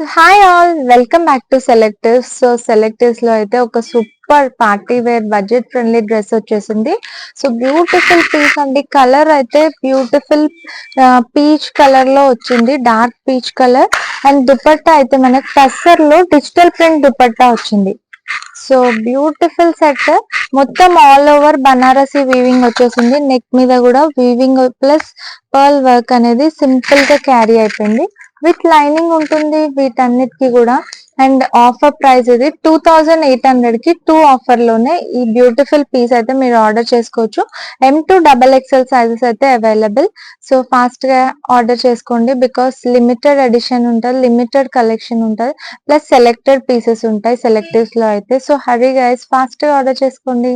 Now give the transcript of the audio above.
Hi all, welcome back to Selectives. So Selectives లో అయితే ఒక super party wear budget friendly dress వచ్చేసింది. So beautiful piece అండి. Colour అయితే బ్యూటిఫుల్ పీచ్ కలర్ లో వచ్చింది, dark peach colour. And dupatta అయితే మనకి టస్సర్ లో డిజిటల్ ప్రింట్ దుపట్టా వచ్చింది. సో బ్యూటిఫుల్ సెట్, మొత్తం ఆల్ ఓవర్ బనారసి వీవింగ్ వచ్చేసింది. నెక్ మీద కూడా వీవింగ్ ప్లస్ పర్ల్ వర్క్ అనేది సింపుల్ గా క్యారీ అయిపోయింది. విత్ లైనింగ్ ఉంటుంది వీటన్నిటికి కూడా. అండ్ ఆఫర్ ప్రైస్ ఇది 2800 కి 2 ఆఫర్ లోనే ఈ బ్యూటిఫుల్ పీస్ అయితే మీరు ఆర్డర్ చేసుకోవచ్చు. M2 XXL సైజెస్ అయితే అవైలబుల్. సో ఫాస్ట్ గా ఆర్డర్ చేసుకోండి, బికాస్ లిమిటెడ్ ఎడిషన్ ఉంటుంది, లిమిటెడ్ కలెక్షన్ ఉంటుంది, ప్లస్ సెలెక్టెడ్ పీసెస్ ఉంటాయి సెలెక్టివ్స్ లో అయితే. సో హరీ గైస్, ఫాస్ట్ గా ఆర్డర్ చేసుకోండి.